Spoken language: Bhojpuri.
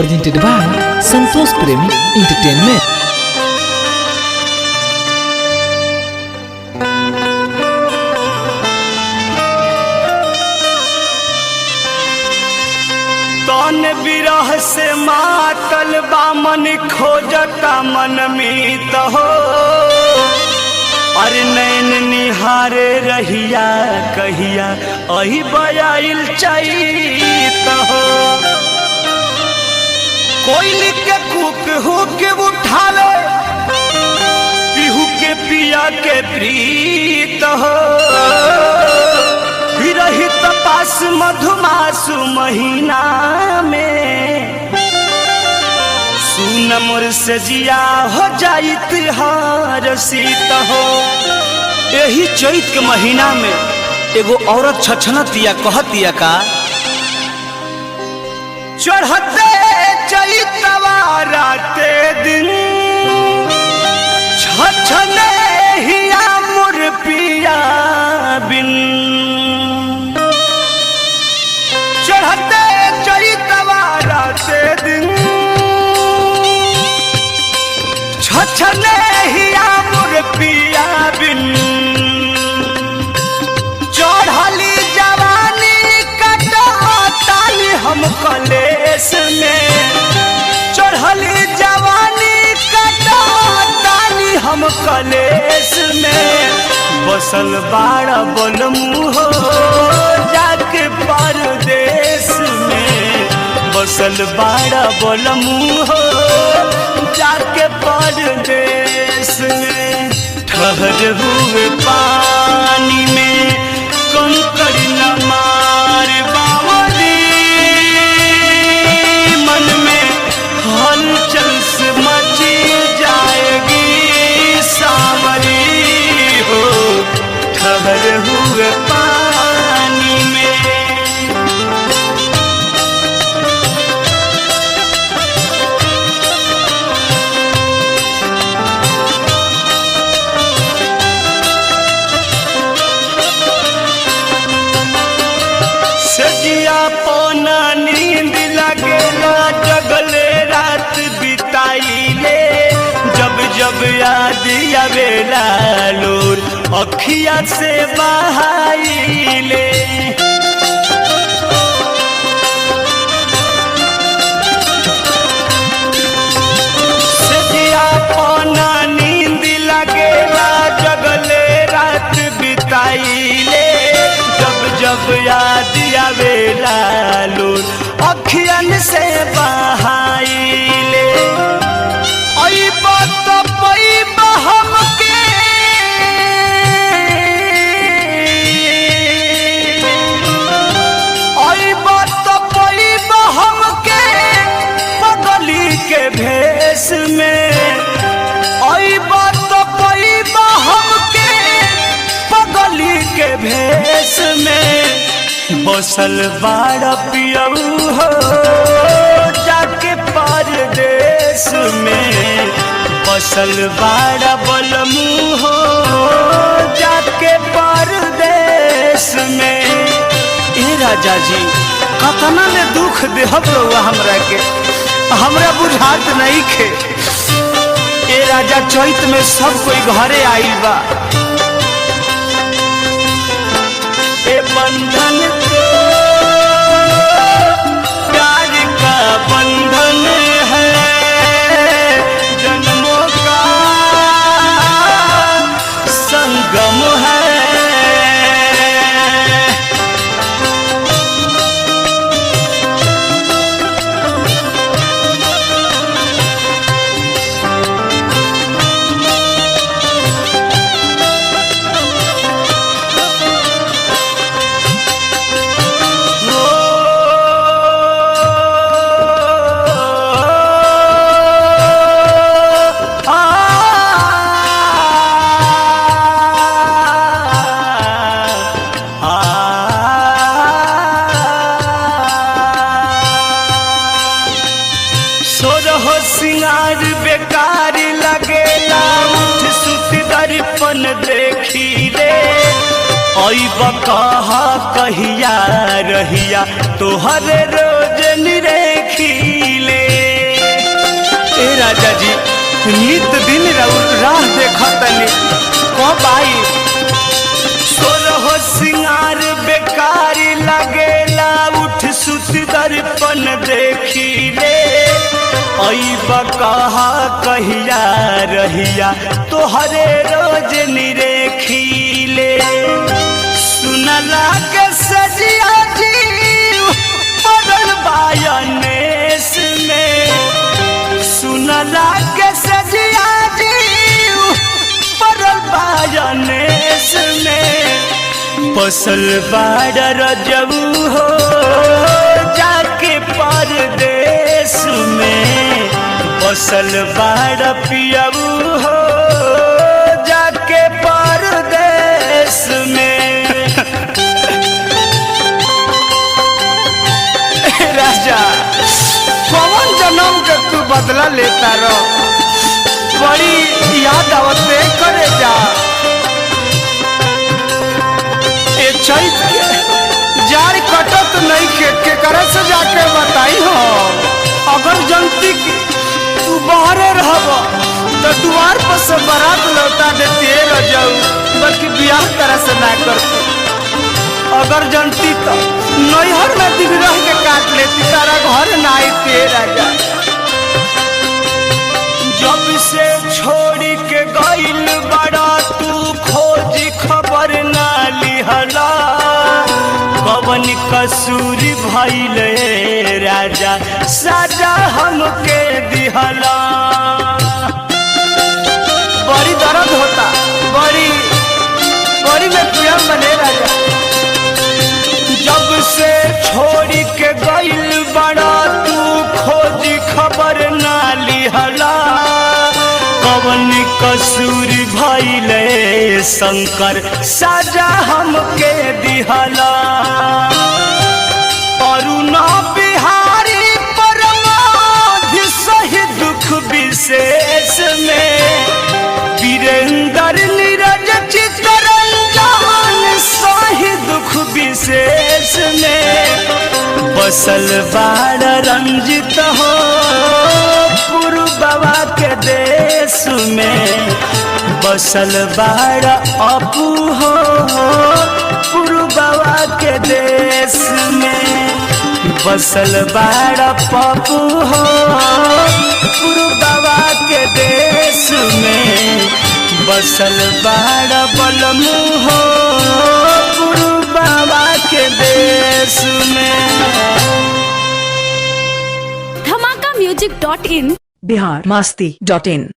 presented by Santosh Premi Entertainment. तन विरह से मातल बामन खोजता मन मीत हो, अरे नैन निहारे रहिया कहिया अही बयाइल चैत हो। कोयली के कुक हुक उठावे पिहू के पिया के प्रीत हो। रही तपास मधुमासु महीना में सुन मोर से जिया हो जाइत हार सीत हो। यही चैत के महीना में एगो औरत छछनतिया कहतिया का, चढ़ते चैतवा राते दिन छछने हिया मोर पिया बिन। चढ़ते चैतवा राते दिन छछने हिया मोर पिया बिन। चढ़ली जवानी कटाताली हम कलेस में, चढ़ली जवानी कटाताली हम कलेस में। बसल बाड़ा बोलमू हो जाके परदेश में, बसल बाड़ा बोलमू हो जाके परदेश में। ठहर हुए पानी में कंकड़ न मार बावली, मन में हलचल से मची जाएगी सांवरी हो। ठहर हुए पानी में सजिया पौना नींद लगेला जगले रात बिताइले। जब जब याद आवेला लोर अखिया से बहाइले। सजिया पौना नींद लगेला जगले रात बिताइले। जब जब याद आवेला लोर अखियन से बहाइले। आई बात पई बहम के आई बात पई बहम के पगली के भेष में। आई बात पई बहम के पगली के भेष में। बसल बाड़ा पियऊ हो जाके परदेश में, बसल बाड़ा बलमू हो जाके परदेश में। ए राजा जी कतना ले दुख देहब रहुआ हमरा के, हमरा बुझात नहीं खे। ए राजा चैत में सब कोई घरे आइल बा। ए बंधन तो प्यार का बंधन है, जन्मों का संगम है। सिंगार बेकार लगेला, उठ सुत दर्पण देखी रे। अइब कहा कहिया रहिया तोहरे रोज निरेखी ले। ए राजा जी नित दिन राह देखतनी कब आई। सोरहो सिंगार बेकारी लगेला उठ सुत दर्पण देखी ले अइब कहा कहिया रहिया तोहरे रोज निरेखी ले। सुनला के सजिया जी पड़ल बायनेस में सुनला के सजिया जी पड़ल बायनेस में बसल बाड़ रजबू हो जाके परदेश में बसल बाड़ पियबू हो जाके परदेश में। राजा कौन जन्म के तू बदला लेता रहो बड़ी याद आवते करे जा। ए चैत के जाड़ कटत नहीं के करे से जाके बताई हो। अगर जनती की तू बाहरे रहब तो द्वार पर से बारात लौटा देती रह जाऊ बल्कि ब्याह तरह से ना करती। अगर जनती तो नैहर में दिन रह के काट लेती तारा घर ना आती राजा। जब से छोड़ी के गइल बड़ा तू खोज खबर ना लिहला कवन कसूर भइल राजा सजा हमके दिहला। बड़ी दर्द होता बड़ी में पीड़ा बने राजा। जब से छोड़ी के गइल बड़ा तू खोज खबर ना लिहला कवन कसूर भइले शंकर सजा हमके दिहला। अरुणा बिहारी परमाधि सही दुख विशेष में वीरेंद्र नीरज चित्तरंजन सही दुख विशेष में बसल बाड़ रंजित हो पूर्ववा के देश में बसल बाड़ अपू हो पूर्ववा के देश में बसल बाड़ पप्पू हो पूर्ववा के देश में बसल बाड़ बलमू हो पूर्ववा के देश में। धमाका म्यूजिक.in बिहार मस्ती.in